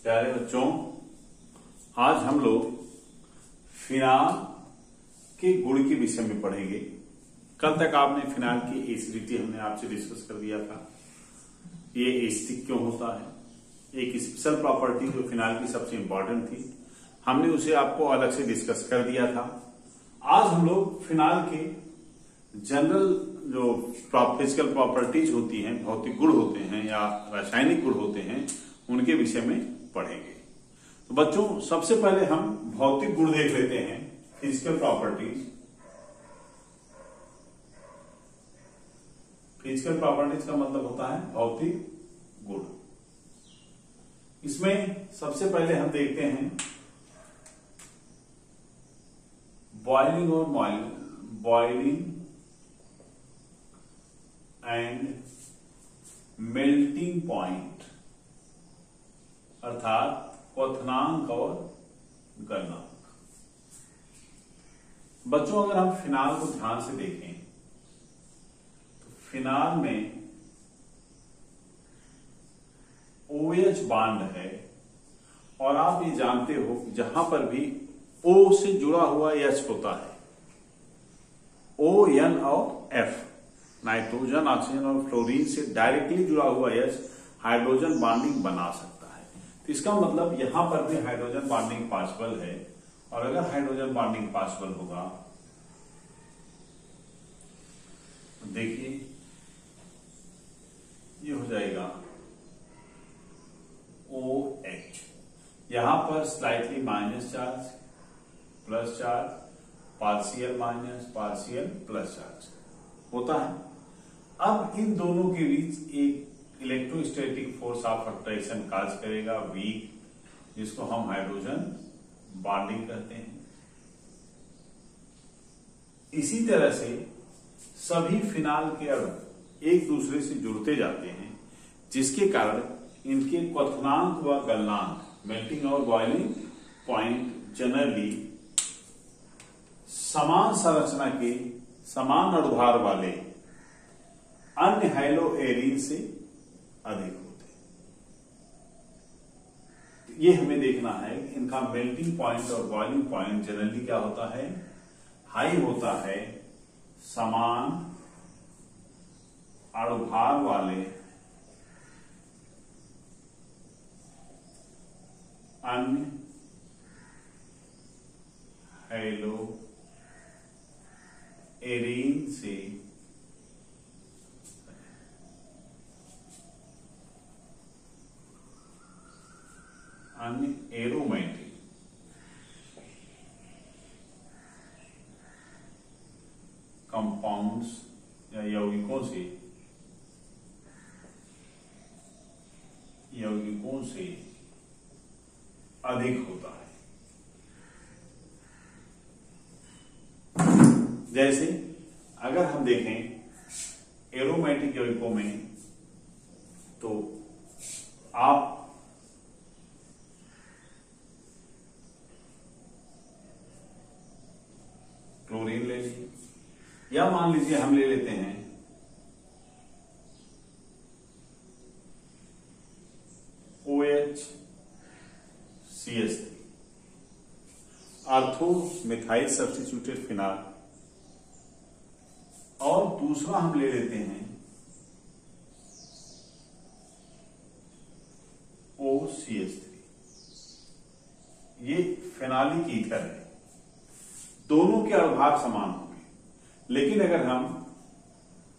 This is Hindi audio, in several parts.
प्यारे बच्चों, आज हम लोग फिनाल के गुण के विषय में पढ़ेंगे। कल तक आपने फिनाल की एसिडिटी हमने आपसे डिस्कस कर दिया था। ये एसिडिक क्यों होता है, एक स्पेशल प्रॉपर्टी जो फिनाल की सबसे इंपॉर्टेंट थी, हमने उसे आपको अलग से डिस्कस कर दिया था। आज हम लोग फिनाल के जनरल जो फिजिकल प्रॉपर्टीज होती हैं, भौतिक गुण होते हैं या रासायनिक गुण होते हैं, उनके विषय में पढ़ेंगे। तो बच्चों, सबसे पहले हम भौतिक गुण देख लेते हैं, फिजिकल प्रॉपर्टीज। फिजिकल प्रॉपर्टीज का मतलब होता है भौतिक गुण। इसमें सबसे पहले हम देखते हैं बॉइलिंग और बॉइलिंग एंड मेल्टिंग पॉइंट, अर्थात क्वथनांक और गलनांक। बच्चों, अगर हम फिनाल को ध्यान से देखें तो फिनाल में OH बांड है, और आप ये जानते हो कि जहां पर भी O से जुड़ा हुआ H होता है, O, N और F, नाइट्रोजन, ऑक्सीजन और फ्लोरीन से डायरेक्टली जुड़ा हुआ H हाइड्रोजन बॉन्डिंग बना सकता है। तो इसका मतलब यहां पर भी हाइड्रोजन बॉन्डिंग पॉसिबल है, और अगर हाइड्रोजन बॉन्डिंग पॉसिबल होगा तो देखिए ये हो जाएगा OH। यहां पर slightly minus charge, plus charge, partial minus, partial plus charge होता है। अब इन दोनों के बीच एक इलेक्ट्रोस्टैटिक फोर्स ऑफ अट्रैक्शन काज करेगा, वीक, जिसको हम हाइड्रोजन बॉन्डिंग कहते हैं। इसी तरह से सभी फिनाल के अणु एक दूसरे से जुड़ते जाते हैं, जिसके कारण इनके क्वथनांक व गलनांक, मेल्टिंग और बॉइलिंग पॉइंट जनरली समान संरचना के समान अणुभार वाले अन्य हैलोएरीन से अधिक होते हैं। ये हमें देखना है कि इनका मेल्टिंग पॉइंट और बॉइलिंग पॉइंट जनरली क्या होता है, हाई होता है समान अणुभार वाले अन्य हैलोएरीन से अन्य एरोमेटिक कंपाउंड्स या यौगिकों से अधिक होता है। जैसे अगर हम देखें एरोमेटिक यौगिकों में, तो आप क्लोरीन ले लीजिए, या मान लीजिए हम ले लेते हैं OHCH3, ortho methyl substituted phenol, और दूसरा हम ले लेते हैं OCH3। ये फेनॉलिक ईथर है। दोनों के अणुभार समान होंगे, लेकिन अगर हम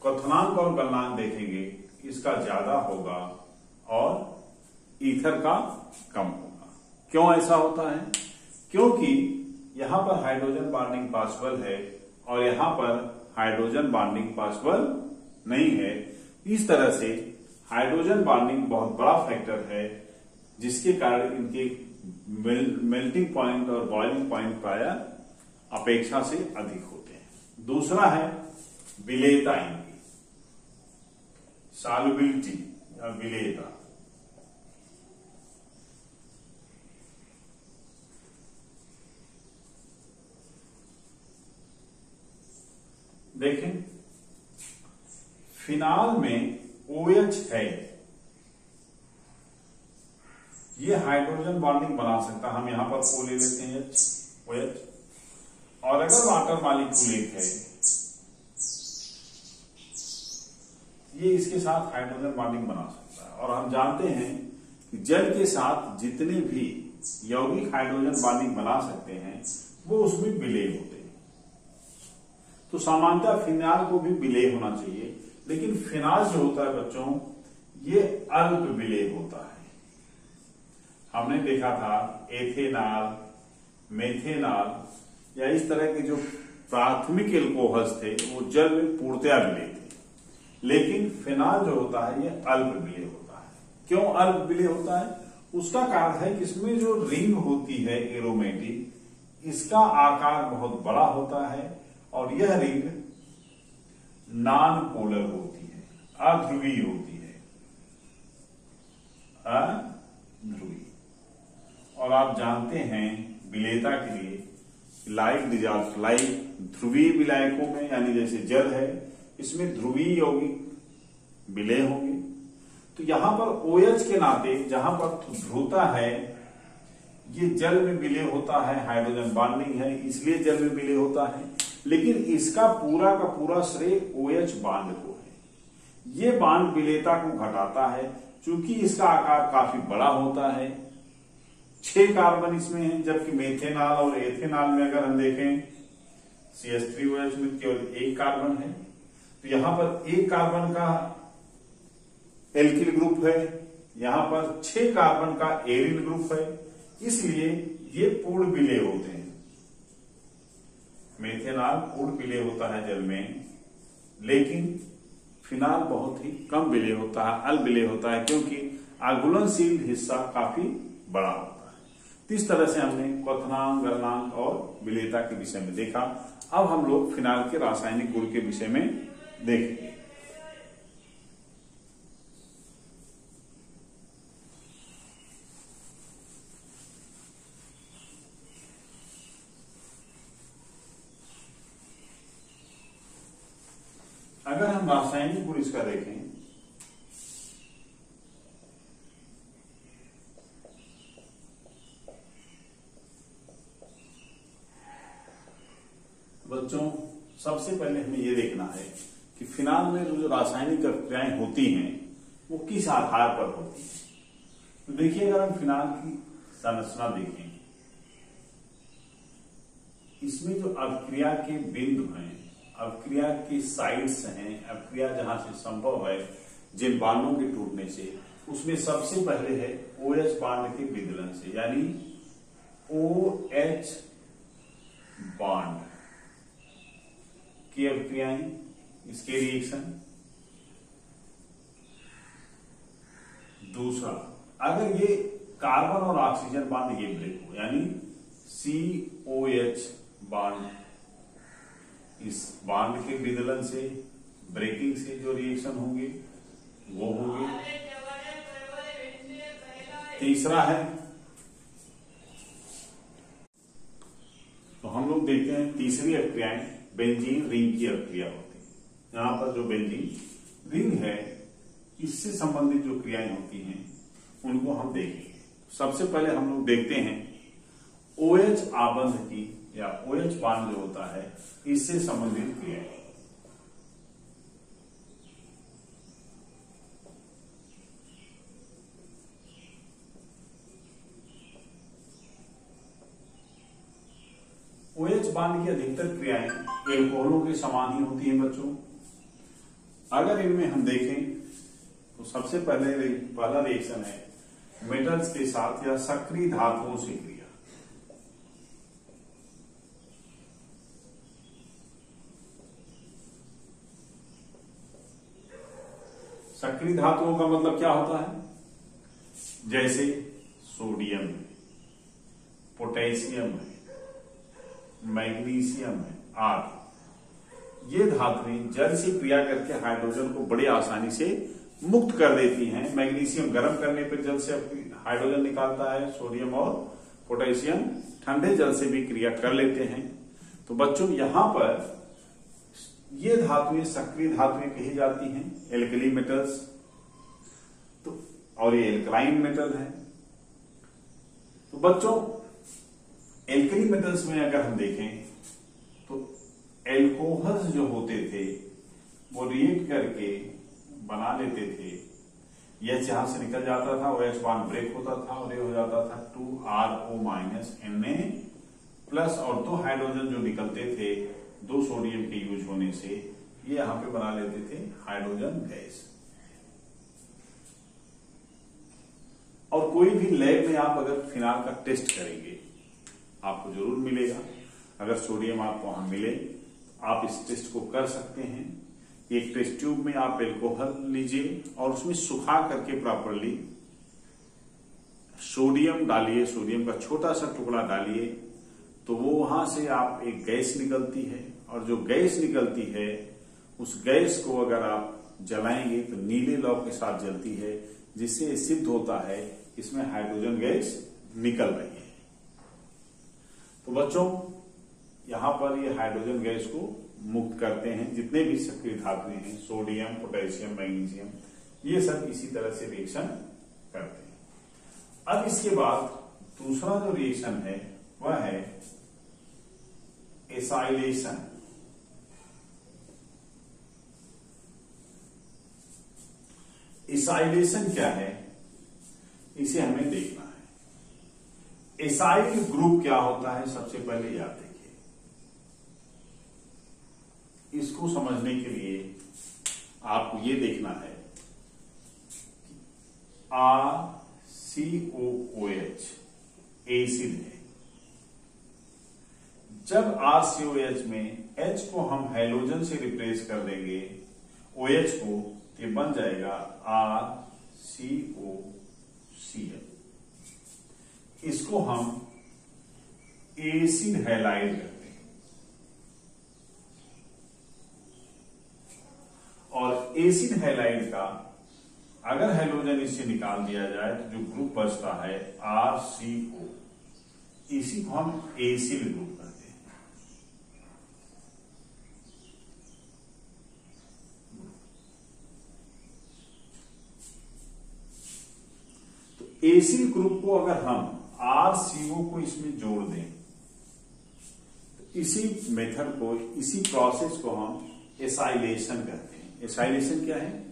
क्वथनांक और गलनांक देखेंगे, इसका ज्यादा होगा और ईथर का कम होगा। क्यों ऐसा होता है? क्योंकि यहां पर हाइड्रोजन बॉन्डिंग पॉसिबल है और यहां पर हाइड्रोजन बॉन्डिंग पॉसिबल नहीं है। इस तरह से हाइड्रोजन बॉन्डिंग बहुत बड़ा फैक्टर है, जिसके कारण इनके मेल्टिंग पॉइंट और बॉइलिंग पॉइंट प्रायः अपेक्षा से अधिक होते हैं। दूसरा है विलेयता, इनकी सॉल्युबिलिटी या विलेयता। देखें, फिनाल में OH है, ये हाइड्रोजन बॉन्डिंग बना सकता है। हम यहां पर O ले लेते हैं OH, और अगर वाटर मॉलिक्यूल एक है, ये इसके साथ हाइड्रोजन बॉन्डिंग बना सकता है। और हम जानते हैं कि जल के साथ जितने भी यौगिक हाइड्रोजन बॉन्डिंग बना सकते हैं वो उसमें विलेय होते हैं। तो सामान्यतः फिनाल को भी विलेय होना चाहिए, लेकिन फिनाल जो होता है बच्चों, ये अल्प विलेय होता है। हमने देखा था एथेनॉल, मेथेनॉल या इस तरह के जो प्राथमिक एल्कोहल्स थे वो जल में पूर्णतया विलेय थे, लेकिन फिनाल जो होता है ये अल्प विलेय होता है। क्यों अल्प विलेय होता है? उसका कारण है कि इसमें जो रिंग होती है एरोमेटिक, इसका आकार बहुत बड़ा होता है और यह रिंग नॉन पोलर होती है, अध्रुवीय होती है, अध्रुवीय। और आप जानते हैं विलेयता के लिए लाइक डिजॉल्व, लाइक ध्रुवीय विलायकों में, यानी जैसे जल है इसमें ध्रुवीय यौगिक विलेय होंगे। तो यहां पर OH के नाते जहां पर ध्रुवता है, ये जल में विलेय होता है, हाइड्रोजन बॉन्डिंग है इसलिए जल में विलेय होता है, लेकिन इसका पूरा का पूरा श्रेय OH बांड को है। ये बांड विलेयता को घटाता है, चूंकि इसका आकार काफी बड़ा होता है। 6 कार्बन इसमें है, जबकि मेथेनॉल और एथेनॉल में अगर हम देखें CH3OH में केवल 1 कार्बन है। तो यहां पर 1 कार्बन का एल्किल ग्रुप है, यहां पर 6 कार्बन का एरिल ग्रुप है, इसलिए ये पूर्ण विलेय होते हैं। मेथेनॉल पूर्ण विलेय होता है जल में, लेकिन फिनाल बहुत ही कम विलेय होता है, अल्प विलेय होता है, क्योंकि आघूलनशील हिस्सा काफी बड़ा होता है। तो इस तरह से हमने क्वथनांक, गलनांक और विलेयता के विषय में देखा। अब हम लोग फिनाल के रासायनिक गुण के विषय में देखेंगे। अगर हम रासायनिक गुण इसका देखें, बच्चों सबसे पहले हमें यह देखना है कि फिनाल में जो रासायनिक क्रियाएं होती हैं वो किस आधार पर होती हैं। तो देखिए, अगर हम फिनाल की संरचना देखें, इसमें जो अभिक्रिया के बिंदु हैं, अभिक्रिया की साइड्स हैं, अभिक्रिया जहां से संभव है जिन बांडों के टूटने से, उसमें सबसे पहले है OH बांड के विदलन से, यानी OH बांड की अभिक्रियाएं, इसके रिएक्शन। दूसरा, अगर ये कार्बन और ऑक्सीजन बांड ये ब्रेक हो, यानी COH बांड, इस बांड के विदलन से, ब्रेकिंग से जो रिएक्शन होंगे वो होंगे। तीसरा है, तो हम लोग देखते हैं तीसरी अभिक्रियाएं बेंजीन रिंग की अभिक्रिया होती है। यहां पर जो बेंजीन रिंग है, इससे संबंधित जो क्रियाएं होती हैं उनको हम देखेंगे। सबसे पहले हम लोग देखते हैं OH आबंध की, या OH बांड जो होता है इससे संबंधित क्रियाएं। OH बांड की अधिकतर क्रियाएं एल्कोहलों के समान ही होती हैं बच्चों। अगर इनमें हम देखें तो सबसे पहला रिएक्शन है मेटल्स के साथ या सक्रिय धातुओं से क्रिया। सक्रिय धातुओं का मतलब क्या होता है? जैसे सोडियम है, पोटेशियम है, मैग्नीशियम है आदि। ये धातुएं जल से क्रिया करके हाइड्रोजन को बड़ी आसानी से मुक्त कर देती हैं। मैग्नीशियम गर्म करने पर जल से हाइड्रोजन निकालता है, सोडियम और पोटेशियम ठंडे जल से भी क्रिया कर लेते हैं। तो बच्चों यहां पर ये धातुएं सक्रिय धातुएं कही जाती हैं, एल्कली मेटल्स। तो और ये एल्कलाइन मेटल है, तो बच्चों एल्कली मेटल्स में अगर हम देखें तो एल्कोहल्स जो होते थे वो रिएक्ट करके बना लेते थे, यह यहां से निकल जाता था, OH बॉन्ड ब्रेक होता था और ये हो जाता था 2RO- Na+ और 2 हाइड्रोजन जो निकलते थे 2 सोडियम के यूज होने से, ये यहां पे बना लेते थे हाइड्रोजन गैस। और कोई भी लैब में आप अगर फिनाल का टेस्ट करेंगे आपको जरूर मिलेगा, अगर सोडियम आपको वहां मिले आप इस टेस्ट को कर सकते हैं। एक टेस्ट ट्यूब में आप एल्कोहल लीजिए और उसमें सुखा करके प्रॉपरली सोडियम डालिए, सोडियम का छोटा सा टुकड़ा डालिए, तो वो वहां से आप एक गैस निकलती है और जो गैस निकलती है उस गैस को अगर आप जलाएंगे तो नीले लौ के साथ जलती है, जिससे सिद्ध होता है इसमें हाइड्रोजन गैस निकल रही है। तो बच्चों यहां पर ये हाइड्रोजन गैस को मुक्त करते हैं। जितने भी सक्रिय धातुएं हैं, सोडियम, पोटेशियम, मैग्नीशियम, ये सब इसी तरह से रिएक्शन करते हैं। अब इसके बाद दूसरा जो रिएक्शन है वह है एसाइलेशन। एसाइलेशन क्या है इसे हमें देखना है। एसाइल ग्रुप क्या होता है सबसे पहले याद देखिए। इसको समझने के लिए आपको ये देखना है RCOOH एसिड है। जब RCOH में H को हम हैलोजन से रिप्लेस कर देंगे OH को, ये बन जाएगा RCOCl। इसको हम एसिड हैलाइड करते हैं और एसिड हैलाइड का अगर हैलोजन इससे निकाल दिया जाए तो जो ग्रुप बचता है RCO, इसी को हम एसिड ग्रुप करते हैं। तो एसिड ग्रुप को अगर हम RCO को इसमें जोड़ दें तो इसी मेथड को, इसी प्रोसेस को हम एसाइलेशन कहते हैं। एसाइलेशन क्या है?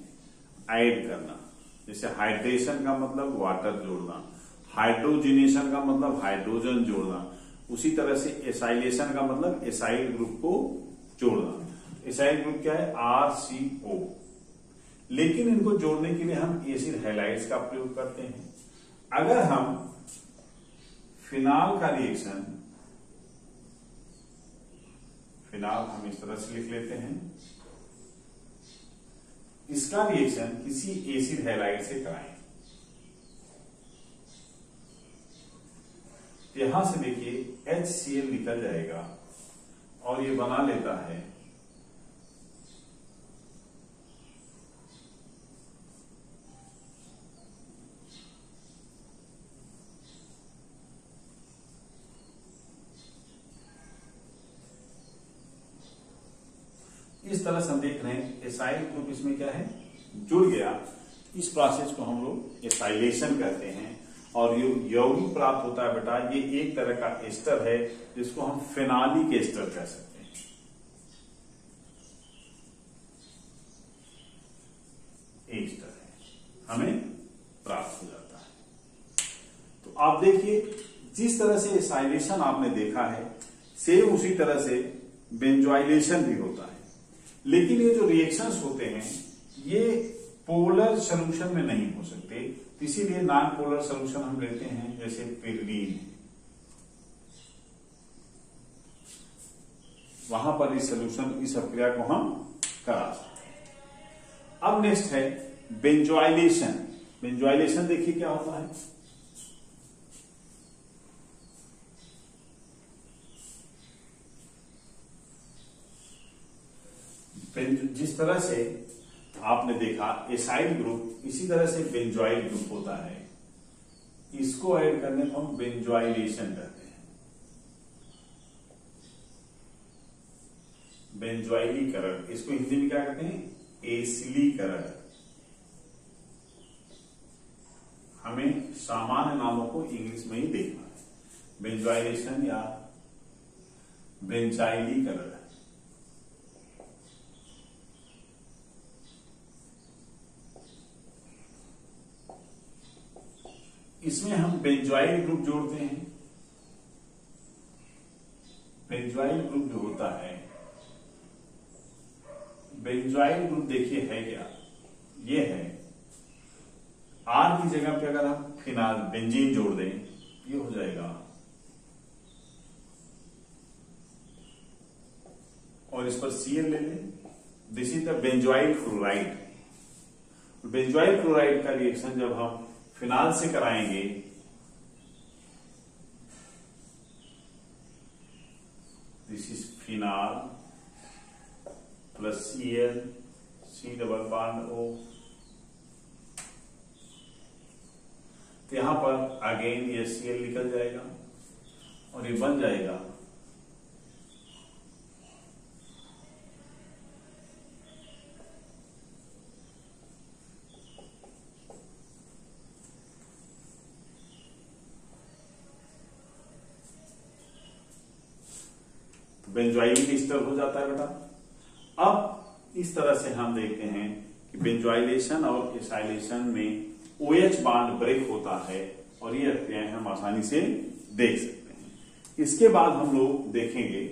ऐड करना। जैसे हाइड्रेशन का मतलब वाटर जोड़ना, हाइड्रोजनेशन का मतलब हाइड्रोजन जोड़ना, उसी तरह से एसाइलेशन का मतलब एसाइल ग्रुप को जोड़ना। एसाइल ग्रुप क्या है? RCO। लेकिन इनको जोड़ने के लिए हम एसिड हैलाइड्स का प्रयोग करते हैं। अगर हम फिनाल का रिएक्शन, फिनाल हम इस तरह से लिख लेते हैं, इसका रिएक्शन किसी एसिड हैलाइड से कराएं। यहां से देखिए HCl निकल जाएगा और ये बना लेता है इस तरह से। हम देख रहे हैं एसाइल ग्रुप इसमें क्या है? जुड़ गया। इस प्रोसेस को हम लोग एसाइलेशन कहते हैं और ये यौगिक प्राप्त होता है बेटा, ये एक तरह का एस्टर है जिसको हम फेनॉलिक एस्टर कह सकते हैं। एस्टर है, हमें प्राप्त हो जाता है। तो आप देखिए जिस तरह से एसाइलेशन आपने देखा है, सेम उसी तरह से बेंजोइलेशन भी होता है। लेकिन ये जो रिएक्शंस होते हैं ये पोलर सॉल्यूशन में नहीं हो सकते, इसीलिए नॉन पोलर सॉल्यूशन हम लेते हैं, जैसे पिरीडीन। वहां पर इस सॉल्यूशन, इस प्रक्रिया को हम करा सकते हैं। अब नेक्स्ट है बेंजोइलेशन। बेंजोइलेशन देखिए क्या होता है। जिस तरह से आपने देखा एसाइल ग्रुप, इसी तरह से बेंजोइल ग्रुप होता है। इसको ऐड करने को हम बेंजोइलेशन कहते हैं। बेंजोइलीकरण, इसको हिंदी में क्या कहते हैं? एसिलीकरण। हमें सामान्य नामों को इंग्लिश में ही देखना है। बेंजोइलेशन या ब्रेंचाइलीकरण। इसमें हम बेंजोइल ग्रुप जोड़ते हैं। बेंजोइल ग्रुप जो होता है, बेंजोइल ग्रुप देखिए है क्या, ये है आर की जगह पे अगर हम फिनाल बेंजीन जोड़ दें, ये हो जाएगा, और इस पर Cl ले लें, this is the benzoyl chloride. Benzoyl chloride का रिएक्शन जब हम फिनाल से कराएंगे, this is phenol plus Cl, C double bond O, तो यहां पर अगेन ये Cl निकल जाएगा और ये बन जाएगा बेंजोइल ईस्टर हो जाता है बेटा। अब इस तरह से हम देखते हैं कि बेंजोइलेशन और एसाइलेशन में OH बांड ब्रेक होता है, और ये क्रियाएं हम आसानी से देख सकते हैं। इसके बाद हम लोग देखेंगे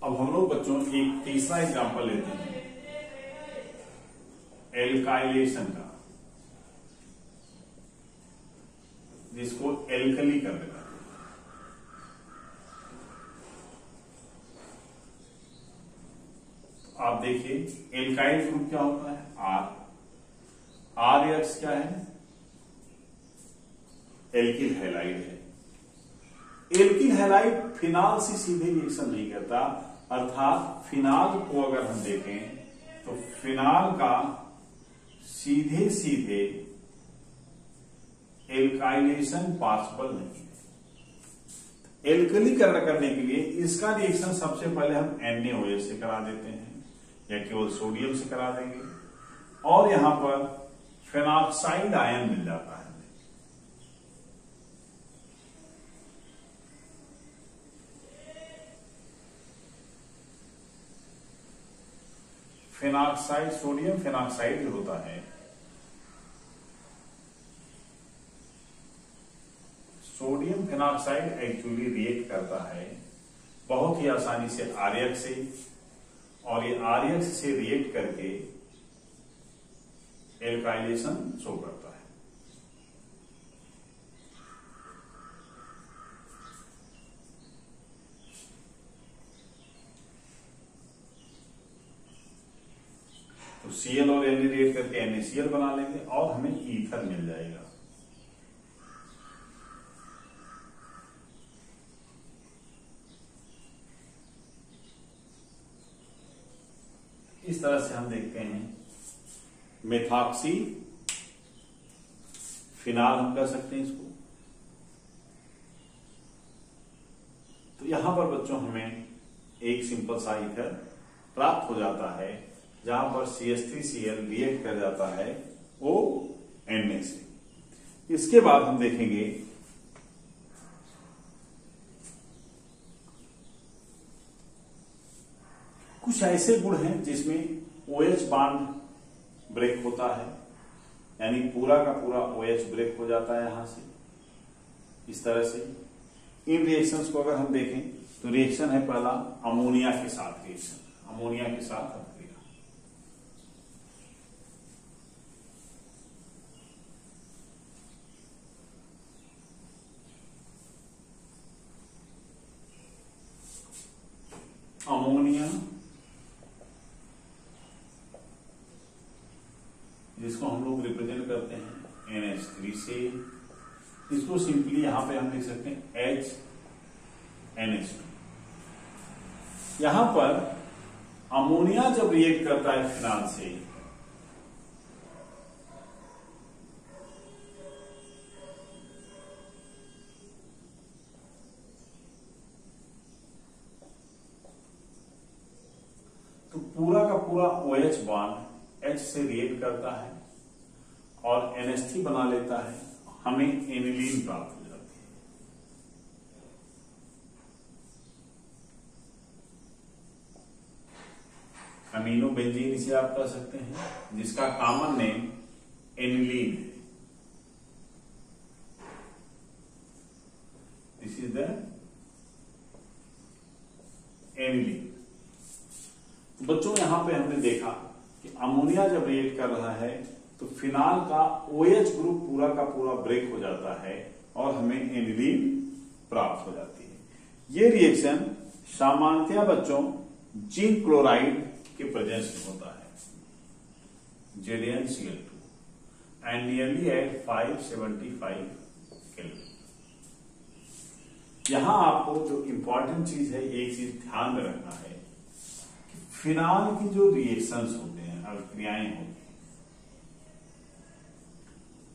अब हम लोग बच्चों एक तीसरा एग्जांपल लेते हैं एल्काइलेशन का, जिसको एल्कली कर देता है। आप देखिए एल्काइल ग्रुप क्या होता है, आर रिएक्स क्या है, एल्किल हैलाइड है। एल्किल हैलाइड फिनाल से सीधे रिएक्शन नहीं करता, अर्थात फिनाल को अगर हम देखें तो फिनाल का सीधे सीधे एल्काइलेशन पॉसिबल नहीं है। एल्कलीकरण करने के लिए इसका रिएक्शन सबसे पहले हम NaOH से करा देते हैं, या केवल सोडियम से करा देंगे, और यहां पर फेनॉक्साइड आयन मिल जाता है। फेनॉक्साइड, सोडियम फेनॉक्साइड जो होता है, सोडियम फेनॉक्साइड एक्चुअली रिएक्ट करता है बहुत ही आसानी से आर्यक से, और ये आर्यक से रिएक्ट करके एल्काइलेशन शो करता है। तो Cl और Na रिएक्ट करके NaCl बना लेंगे और हमें ईथर मिल जाएगा। इस तरह से हम देखते हैं मेथॉक्सी फिनाल हम कह सकते हैं इसको। तो यहां पर बच्चों हमें एक सिंपल सा ईथर प्राप्त हो जाता है, जहां पर CH3Cl रिएक्ट कर जाता है Na से। इसके बाद हम देखेंगे कुछ ऐसे गुण हैं जिसमें OH बांड ब्रेक होता है, यानी पूरा का पूरा OH ब्रेक हो जाता है यहां से। इस तरह से इन रिएक्शंस को अगर हम देखें तो रिएक्शन है पहला अमोनिया के साथ रिएक्शन, अमोनिया के साथ अभिक्रिया। अमोनिया जिसको हम लोग रिप्रेजेंट करते हैं NH3 से, इसको सिंपली यहां पे हम लिख सकते हैं HNH2। यहां पर अमोनिया जब रिएक्ट करता है फिनाल से पूरा OH बॉन्ड H से रिएक्ट करता है और NH3 बना लेता है, हमें एनिलीन प्राप्त हो जाती है। अमीनो बेंजीन इसे आप कह सकते हैं, जिसका कॉमन नेम एनिलीन है। This is the aniline. तो बच्चों यहां पे हमने देखा कि अमोनिया जब रिएक्ट कर रहा है तो फिनाल का OH ग्रुप पूरा का पूरा ब्रेक हो जाता है और हमें एनिलीन प्राप्त हो जाती है। ये रिएक्शन सामान्यतया बच्चों जिंक क्लोराइड के प्रेजेंस में होता है, ZnCl2 and nearly eight 575 kelvin. यहां आपको जो इंपॉर्टेंट चीज है, एक चीज ध्यान में रखना है कि फिनाल की जो रिएक्शंस होते हैं, अभिक्रियाएं होती हैं,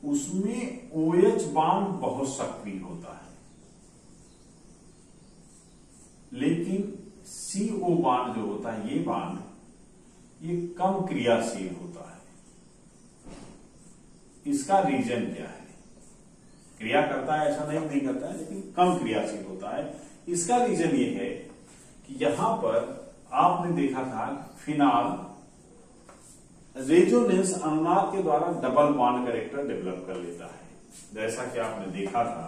उसमें OH बॉन्ड बहुत सक्रिय होता है, लेकिन CO बॉन्ड जो होता है, ये बॉन्ड ये कम क्रियाशील होता है। इसका रीजन क्या है? क्रिया करता है ऐसा नहीं करता है, लेकिन कम क्रियाशील होता है। इसका रीजन ये है कि यहां पर आपने देखा था फिनाल रेजोनेंस अनुनाद के द्वारा डबल बॉन्ड कैरेक्टर डेवलप कर लेता है। जैसा कि आपने देखा था,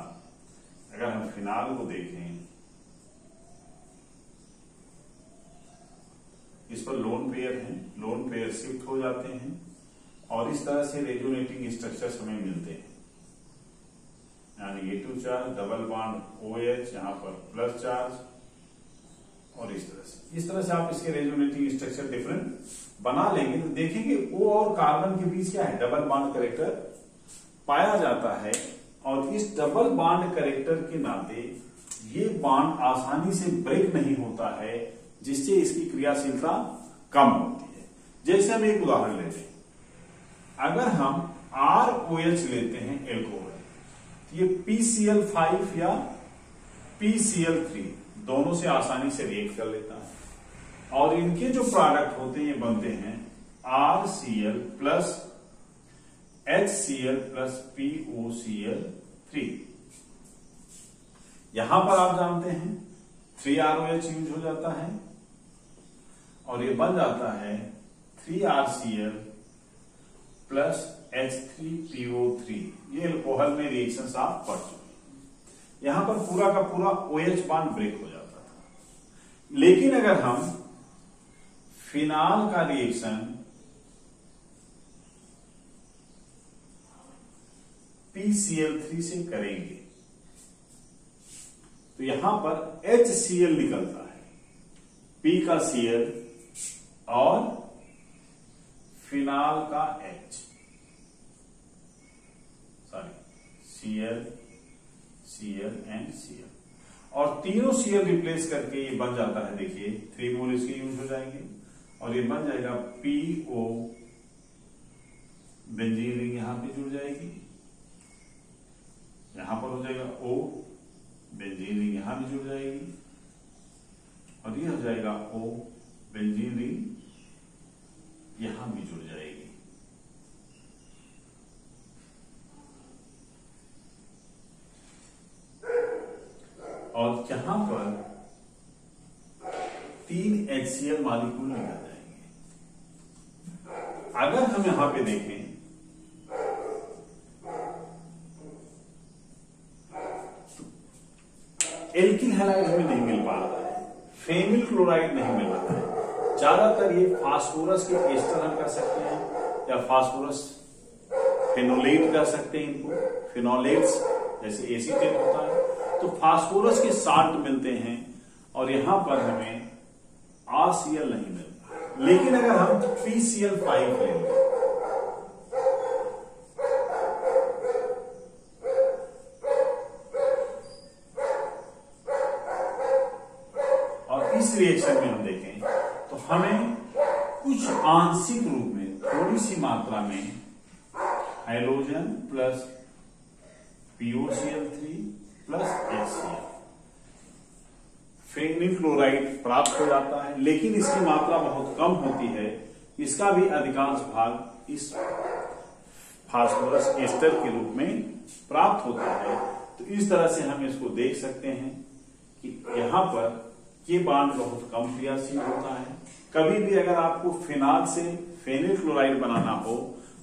अगर हम फिनाल को देखें, इस पर लोन पेयर है, लोन पेयर शिफ्ट हो जाते हैं और इस तरह से रेजोनेटिंग स्ट्रक्चर्स हमें मिलते हैं, यानी A2 charge, double bond OH, यहां पर प्लस चार्ज, और इस तरह से आप इसके रेजोनेटिंग स्ट्रक्चर डिफरेंट बना लेंगे तो देखेंगे O और कार्बन के बीच क्या है, डबल बॉन्ड कैरेक्टर पाया जाता है। और इस डबल बॉन्ड कैरेक्टर के नाते ये बॉन्ड आसानी से ब्रेक नहीं होता है, जिससे इसकी क्रियाशीलता कम होती है। जैसे हम एक उदाहरण लेते हैं, अगर हम ROH लेते हैं एल्कोहल, तो ये PCl5 या PCl3 दोनों से आसानी से रिएक्ट कर लेता है और इनके जो प्रोडक्ट होते हैं ये बनते हैं RCl plus HCl plus POCl3। यहां पर आप जानते हैं 3ROH यूज हो जाता है और ये बन जाता है 3RCl प्लस H3PO3। ये एल्कोहल में रिएक्शंस आप पढ़ चुके हैं। यहां पर पूरा का पूरा OH बॉन्ड ब्रेक हो जाता था। लेकिन अगर हम फिनाल का रिएक्शन PCl3 से करेंगे तो यहां पर HCl निकलता है, P का Cl और फिनाल का H, Cl एंड Cl, और तीनों Cl रिप्लेस करके ये बन जाता है, देखिए 3 मोल इसके यूज हो जाएंगे और ये बन जाएगा PO, बेंजीन रिंग यहां पे जुड़ जाएगी, यहां पर हो जाएगा O, बेंजीन रिंग यहां भी जुड़ जाएगी और ये हो जाएगा O, बेंजीन रिंग यहां भी जुड़ जाएगी। और यहां पर 3 HCl मॉलिक्यूल निकल जाएंगे। अगर हम यहां पे देखें एल्किल हैलाइड हमें नहीं मिल पा रहा है, फेनिल क्लोराइड नहीं मिल रहा है। ज्यादातर ये फास्फोरस के एस्टर हम कर सकते हैं या फास्फोरस फेनोलेट कर सकते हैं, इनको फिनोलेट्स जैसे एसीटेट होता है, तो फास्फोरस के साल्ट मिलते हैं और यहां पर हमें RCl नहीं मिलता। लेकिन अगर हम PCl5 लेंगे और इस रिएक्शन में हम देखें तो हमें कुछ आंशिक रूप में थोड़ी सी मात्रा में hydrogen plus POCl3 plus HCl phenyl chloride प्राप्त हो जाता है, लेकिन इसकी मात्रा बहुत कम होती है, इसका भी अधिकांश भाग इस फास्फोरस एस्टर के रूप में प्राप्त होता है। तो इस तरह से हम इसको देख सकते हैं कि यहाँ पर ये बांड बहुत कम क्रियाशील होता है। कभी भी अगर आपको फिनाल से फेनिल क्लोराइड बनाना हो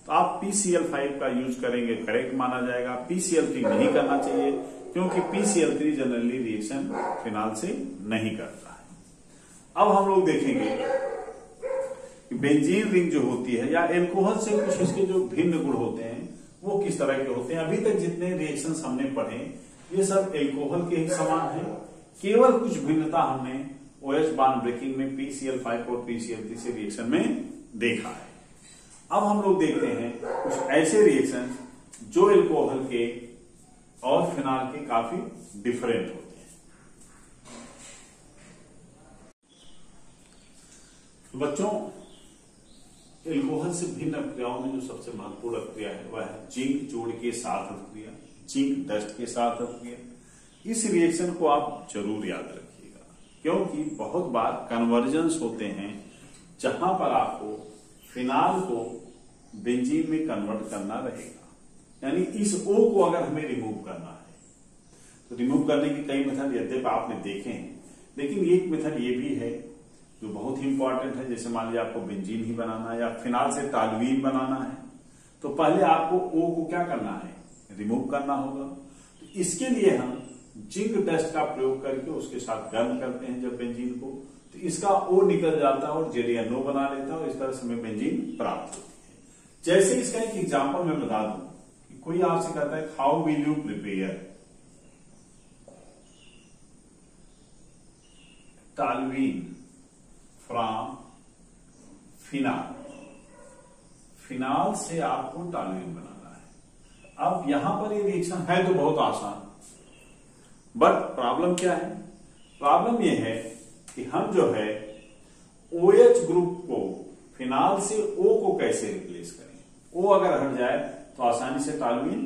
तो आप PCl5 का यूज करेंगे, करेक्ट माना जाएगा। PCl3 नहीं करना चाहिए क्योंकि PCl3 जनरली रिएक्शन फिनाल से नहीं करता है। अब हम लोग देखेंगे कि बेंजीन रिंग जो होती है या एल्कोहल से कुछ इसके जो भिन्न गुण होते हैं वो किस तरह के होते हैं। अभी तक जितने रिएक्शंस हमने पढ़े ये सब एल्कोहल के ही समान है, केवल कुछ भिन्नता हमने OH बॉन्ड ब्रेकिंग में PCl5 और PCl3 से रिएक्शन में देखा है। अब हम लोग देखते हैं कुछ ऐसे रिएक्शन जो एल्कोहल के और फिनाल के काफी डिफरेंट होते हैं। तो बच्चों, एल्कोहल से भिन्न अपक्रियाओं में जो सबसे महत्वपूर्ण अपक्रिया है वह है जिंक जोड़ के साथ अपक्रिया, जिंक डस्ट के साथ अपक्रिया। इस रिएक्शन को आप जरूर याद रखिएगा क्योंकि बहुत बार कन्वर्जन्स होते हैं जहां पर आपको फिनाल को बेंजीन में कन्वर्ट करना रहेगा, यानी इस O को अगर हमें रिमूव करना है तो रिमूव करने की कई मेथड यद्यपि आपने देखे हैं, लेकिन एक मेथड ये भी है जो बहुत ही इंपॉर्टेंट है। जैसे मान लीजिए आपको बेंजीन ही बनाना है या फिनाल से टॉल्यूइन बनाना है तो पहले आपको O को क्या करना है, रिमूव करना होगा। तो इसके लिए हम जिंक डस्ट का प्रयोग करके उसके साथ गर्म करते हैं जब बेंजीन को, तो इसका O निकल जाता है और JDNO बना लेता है और इस तरह से हमें बेंजीन प्राप्त होती है। जैसे इसका एक एग्जाम्पल मैं बता दूं कि कोई आपसे कहता है how will you prepare toluene from phenol, phenol से आपको टॉल्यूइन बनाना है। अब यहां पर ये रिएक्शन है तो बहुत आसान, बट प्रॉब्लम क्या है, प्रॉब्लम ये है कि हम जो है OH ग्रुप को फिनाल से O को कैसे रिप्लेस करें। O अगर हट जाए तो आसानी से टॉल्यूइन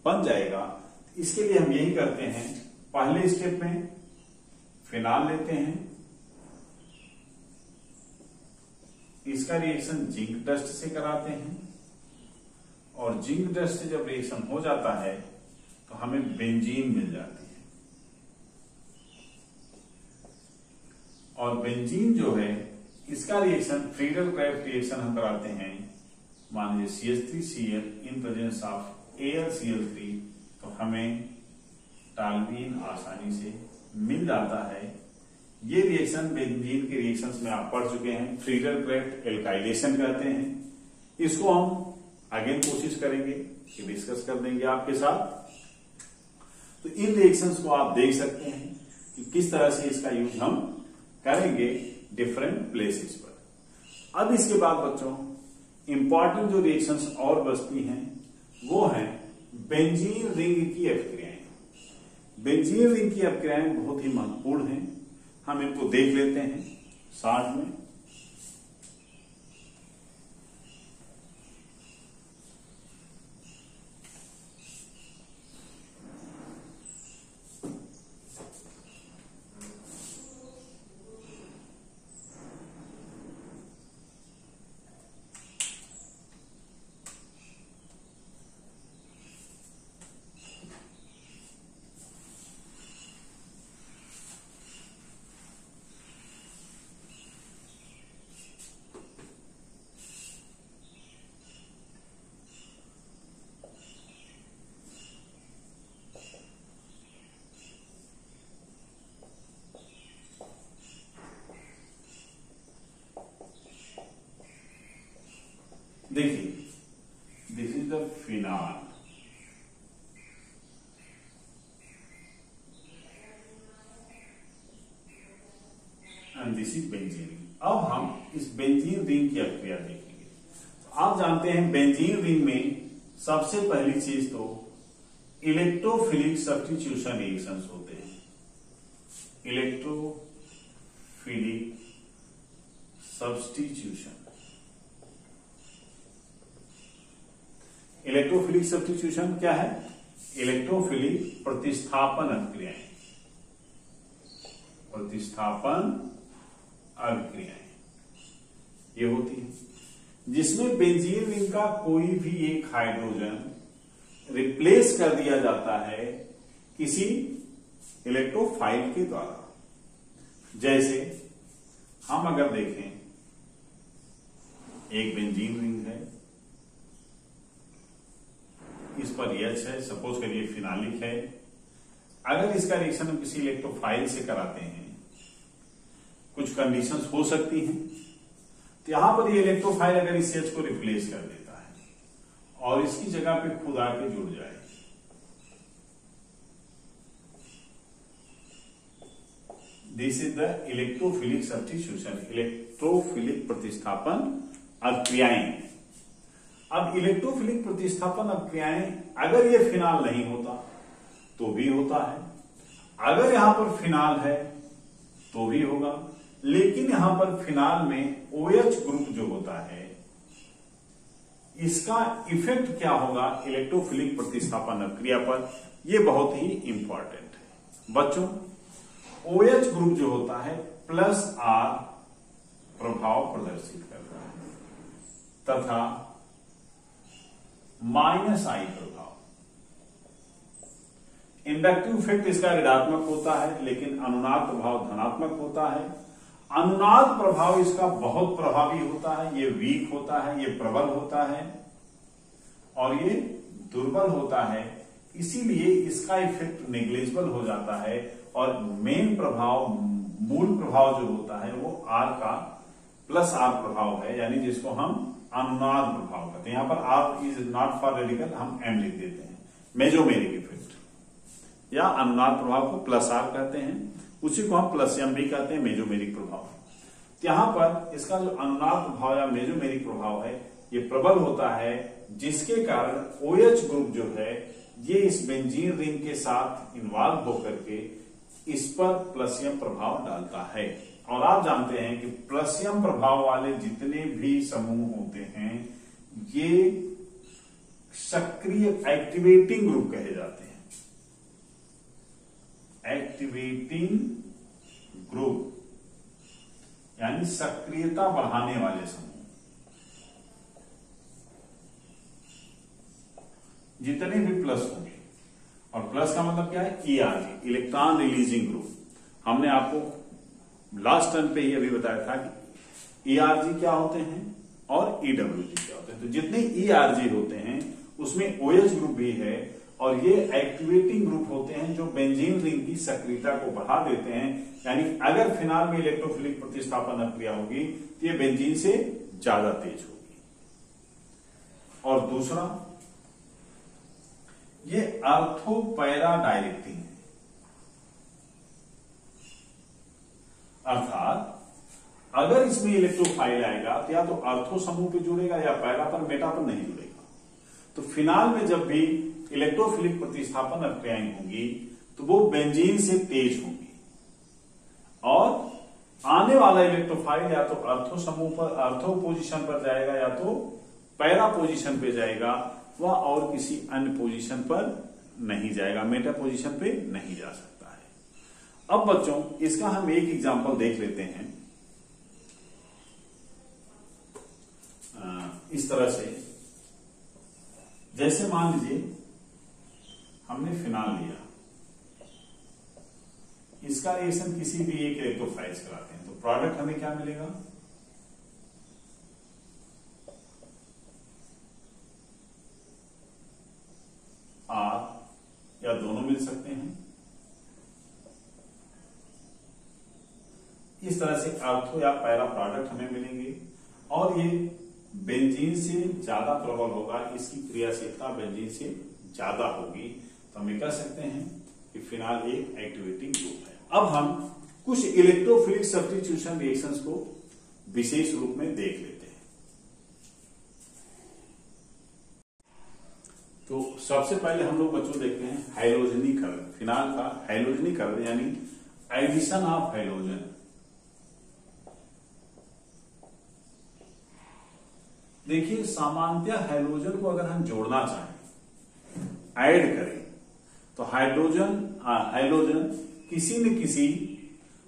बन जाएगा। इसके लिए हम यही करते हैं, पहले स्टेप में फिनाल लेते हैं, इसका रिएक्शन जिंक डस्ट से कराते हैं और जिंक डस्ट से जब रिएक्शन हो जाता है तो हमें बेंजीन मिल जाती है। और बेंजीन जो है इसका रिएक्शन फ्रीडल क्राफ्ट रिएक्शन हम कराते हैं, मान लीजिए CH3Cl in presence of AlCl3, तो हमें टॉल्यूइन आसानी से मिल जाता है। ये रिएक्शन बेंजीन के रिएक्शंस में आप पढ़ चुके हैं, फ्रीडल क्राफ्ट एल्काइलेशन कहते हैं। इसको हम अगेन कोशिश करेंगे कि डिस्कस कर देंगे आपके साथ। तो इन रिएक्शंस को आप देख सकते हैं कि किस तरह से इसका यूज हम करेंगे डिफरेंट प्लेसेस पर। अब इसके बाद बच्चों इंपॉर्टेंट जो रिएक्शंस और बचती हैं वो है बेंजीन रिंग की अपक्रियाएं। बेंजीन रिंग की अपक्रियाएं बहुत ही महत्वपूर्ण हैं, हम इनको देख लेते हैं साथ में। देखिए, this is the phenol and this is benzene. अब हम इस बेंजीन रिंग की अपक्रिया देखेंगे। तो आप जानते हैं बेंजीन रिंग में सबसे पहली चीज तो इलेक्ट्रोफिलिक सब्स्टिट्यूशन रिएक्शंस होते हैं। इलेक्ट्रोफिलिक सब्स्टिट्यूशन, इलेक्ट्रोफिलिक सब्स्टिट्यूशन क्या है, इलेक्ट्रोफिलिक प्रतिस्थापन अभिक्रियाएं, प्रतिस्थापन अभिक्रियाएं ये होती है। जिसमें बेंजीन रिंग का कोई भी एक हाइड्रोजन रिप्लेस कर दिया जाता है किसी इलेक्ट्रोफाइल के द्वारा। जैसे हम अगर देखें, एक बेंजीन रिंग है, इस पर H है, सपोज करिए फिनालिक है। अगर इसका रिएक्शन हम किसी इलेक्ट्रोफाइल से कराते हैं, कुछ कंडीशंस हो सकती हैं, तो यहां पर ये इलेक्ट्रोफाइल अगर इस H को रिप्लेस कर देता है और इसकी जगह पे खुद आके जुड़ जाए, this is the electrophilic substitution, electrophilic प्रतिस्थापन अभिक्रियाएं। अब इलेक्ट्रोफिलिक प्रतिस्थापन अभिक्रियाएं, अगर ये फिनाल नहीं होता तो भी होता है, अगर यहां पर फिनाल है तो भी होगा, लेकिन यहां पर फिनाल में OH ग्रुप जो होता है, इसका इफेक्ट क्या होगा इलेक्ट्रोफिलिक प्रतिस्थापन अभिक्रिया पर, यह बहुत ही इंपॉर्टेंट है बच्चों। OH ग्रुप जो होता है +R प्रभाव प्रदर्शित करता है तथा -I प्रभाव। इंडक्टिव इफेक्ट इसका ऋणात्मक होता है, लेकिन अनुनाद प्रभाव धनात्मक होता है। अनुनाद प्रभाव इसका बहुत प्रभावी होता है, ये वीक होता है, ये प्रबल होता है और ये दुर्बल होता है, इसीलिए इसका इफेक्ट नेग्लिजिबल हो जाता है और मेन प्रभाव, मूल प्रभाव जो होता है वो R का +R प्रभाव है, यानी जिसको हम अनुनाद प्रभाव कहते हैं। यहां पर R is not for radical, हम M लिख देते हैं। मेजोमेरिक इफेक्ट या अनुनाद प्रभाव को +R कहते हैं, उसी को हम +M भी कहते हैं, मेजोमेरिक प्रभाव। यहां पर इसका जो अनुनाद प्रभाव या मेजोमेरिक प्रभाव है ये प्रबल होता है, जिसके कारण OH ग्रुप जो है ये इस बेंजीन रिंग के साथ इन्वॉल्व होकर के इस पर +M प्रभाव डालता है। और आप जानते हैं कि +M प्रभाव वाले जितने भी समूह होते हैं ये सक्रिय एक्टिवेटिंग ग्रुप कहे जाते हैं। एक्टिवेटिंग ग्रुप यानी सक्रियता बढ़ाने वाले समूह। जितने भी प्लस होंगे, और प्लस का मतलब क्या है, ERG, इलेक्ट्रॉन रिलीजिंग ग्रुप। हमने आपको लास्ट टर्म पे ही अभी बताया था कि ERG क्या होते हैं और EWG क्या होते हैं। तो जितने ERG होते हैं उसमें OH ग्रुप भी है और ये एक्टिवेटिंग ग्रुप होते हैं जो बेंजीन रिंग की सक्रियता को बढ़ा देते हैं। यानी अगर फिनाल में इलेक्ट्रोफिलिक प्रतिस्थापन अभिक्रिया होगी तो ये बेंजीन से ज्यादा तेज होगी। और दूसरा, ये अर्थो पैरा डायरेक्टिंग है, अर्थात अगर इसमें इलेक्ट्रोफाइल आएगा तो या तो अर्थो समूह पे जुड़ेगा या पैरा पर, मेटा पर नहीं जुड़ेगा। तो फिनाल में जब भी इलेक्ट्रोफिलिक प्रतिस्थापन अभिक्रियाएं होंगी तो वो बेंजीन से तेज होंगी और आने वाला इलेक्ट्रोफाइल या तो अर्थो समूह पर, अर्थो पोजीशन पर जाएगा या तो पैरा पोजीशन पे जाएगा, वह और किसी अन्य पोजीशन पर नहीं जाएगा, मेटा पोजीशन पे नहीं जा सकता है। अब बच्चों इसका हम एक एग्जांपल देख लेते हैं। इस तरह से, जैसे मान लीजिए हमने फिनाल लिया, इसका रिएक्शन किसी भी एक इलेक्ट्रोफाइल से कराते हैं तो प्रोडक्ट हमें क्या मिलेगा, R या दोनों मिल सकते हैं। इस तरह से अर्थो या पैरा प्रोडक्ट हमें मिलेंगे और ये बेंजीन से ज्यादा प्रबल होगा, इसकी क्रियाशीलता बेंजीन से ज्यादा होगी, तो हम ये कह सकते हैं कि फिनाल एक एक्टिवेटिंग ग्रुप है। अब हम कुछ इलेक्ट्रोफिलिक सब्स्टिट्यूशन रिएक्शंस को विशेष रूप में देख लेते हैं। तो सबसे पहले हम लोग बच्चों देखते हैं हाइड्रोजनीकरण, फिनाल का हाइड्रोजनीकरण यानी एडिशन ऑफ हाइड्रोजन। देखिए सामान्यतः हाइड्रोजन को अगर हम जोड़ना चाहें, ऐड करें, तो हाइड्रोजन किसी न किसी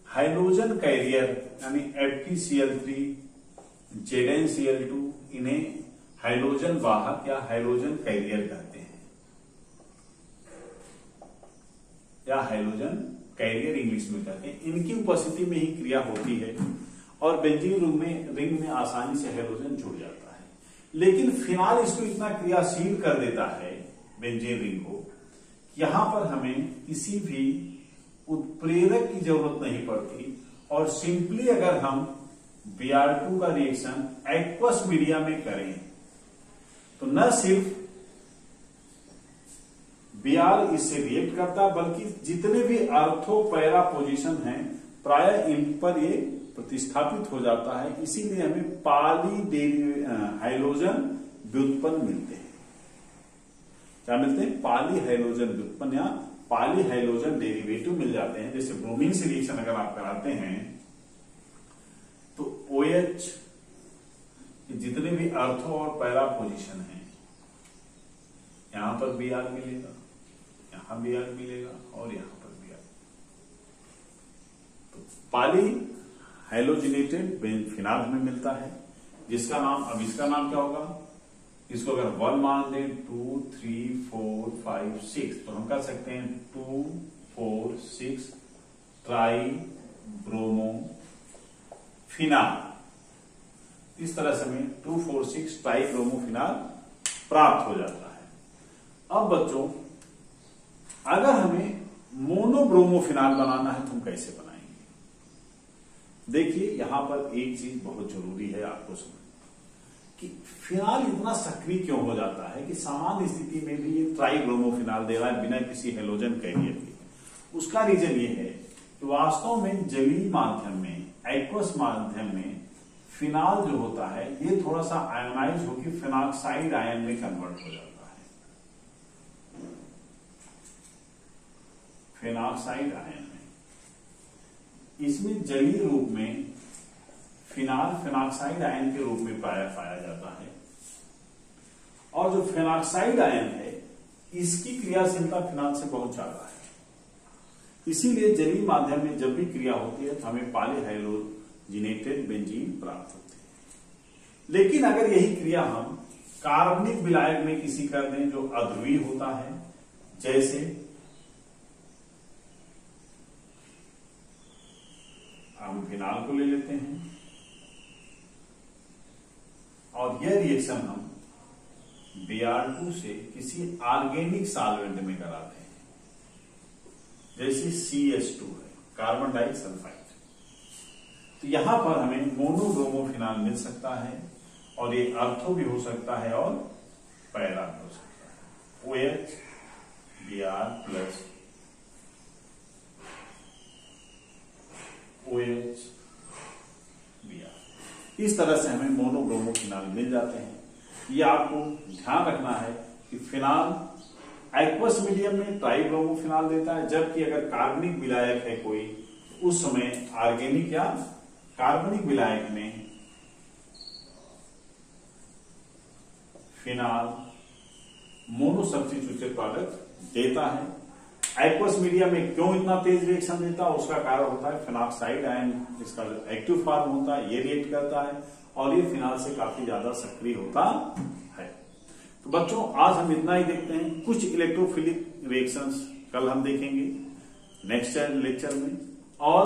हाइड्रोजन कैरियर यानी FeCl3, ZnCl2 इन्हें हाइड्रोजन वाहक या हाइड्रोजन कैरियर कहते हैं, या हाइड्रोजन कैरियर इंग्लिश में कहते हैं। इनकी उपस्थिति में ही क्रिया होती है और बेंजीन रिंग में आसानी से हाइड्रोजन जुड़ जाता है। लेकिन फिनाल इसको इतना क्रियाशील कर देता है बेंजीन रिंग को, यहां पर हमें किसी भी उत्प्रेरक की जरूरत नहीं पड़ती और सिंपली अगर हम Br2 का रिएक्शन एक्वस मीडिया में करें तो न सिर्फ Br इससे रिएक्ट करता बल्कि जितने भी अर्थो पैरा पोजीशन हैं प्राय इन पर ये प्रतिस्थापित हो जाता है। इसीलिए हमें पॉली हाइड्रोजन व्युत्पन्न मिलते हैं। क्या मिलते हैं? पॉली हाइड्रोजन व्युत्पन्न या पॉली हाइड्रोजन डेरिवेटिव मिल जाते हैं। जैसे ब्रोमीन से रिएक्शन अगर आप कराते हैं तो OH जितने भी अर्थो और पैरा पोजीशन है यहां पर Br मिलेगा, यहां Br मिलेगा और यहां पर Br। तो पॉली हाइड्रोजनेटेड फिनाल हमें मिलता है जिसका नाम, अब इसका नाम क्या होगा? इसको अगर 1 मान दें 2 3 4 5 6 तो हम कह सकते हैं 2 4 6 ट्राई ब्रोमो फिनाल। इस तरह से हमें 2 4 6 ट्राई ब्रोमो फिनाल प्राप्त हो जाता है। अब बच्चों अगर हमें मोनो ब्रोमो फिनाल बनाना है तो हम कैसे बनाएंगे? देखिए यहां पर एक चीज बहुत जरूरी है आपको समझना कि फिनाल इतना सक्रिय क्यों हो जाता है कि सामान्य स्थिति में भी ये ट्राइब्रोमोफिनाल दे रहा है बिना किसी हेलोजन कैरियर के। उसका रीजन ये है कि वास्तव में जलीय माध्यम में, एक्वस माध्यम में फिनाल जो होता है ये थोड़ा सा आयोनाइज होकर फिनॉक्साइड आयन में कन्वर्ट हो जाता है, फिनॉक्साइड आयन में। इसमें जलीय रूप में फिनाल फिनॉक्साइड आयन के रूप में प्राय पाया जाता है और जो फिनॉक्साइड आयन है इसकी क्रियाशीलता फिनाल से बहुत ज्यादा है। इसीलिए जलीय माध्यम में जब भी क्रिया होती है तो हमें पॉलीहाइड्रोजिनेटेड बेंजीन प्राप्त होती है। लेकिन अगर यही क्रिया हम कार्बनिक विलायक में किसी कर दें जो अध्रुवीय होता है, जैसे हम फिनाल को ले लेते हैं और यह रिएक्शन हम Br2 से किसी ऑर्गेनिक सॉल्वेंट में कराते हैं, जैसे CH2 है, कार्बन डाइसल्फाइड। तो यहां पर हमें मोनोब्रोमोफिनाल मिल सकता है और ये अर्थो भी हो सकता है और पैरा भी हो सकता है। OH Br plus OH Br, इस तरह से हमें मोनोब्रोमोफिनाल मिल जाते हैं। ये आपको ध्यान रखना है कि फिनाल एक्वस मीडियम में ट्राइब्रोमोफिनाल देता है, जबकि अगर कार्बनिक विलायक है कोई उस समय ऑर्गेनिक या कार्बनिक विलायक में फिनाल मोनो सब्स्टिट्यूटेड प्रोडक्ट देता है। एक्वस मीडिया में क्यों इतना तेज रिएक्शन देता है? उसका कारण होता है फिनॉक्साइड आयन, इसका जो एक्टिव फॉर्म होता है ये रिएक्ट करता है और ये फिनाल से काफी ज्यादा सक्रिय होता है। तो बच्चों आज हम इतना ही देखते हैं। कुछ इलेक्ट्रोफिलिक रिएक्शंस कल हम देखेंगे नेक्स्ट लेक्चर में, और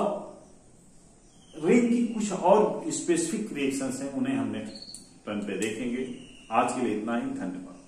रिंग की कुछ और स्पेसिफिक रिएक्शंस हैं उन्हें हम नेक्स्ट टर्न पे देखेंगे। आज के लिए इतना ही, धन्यवाद।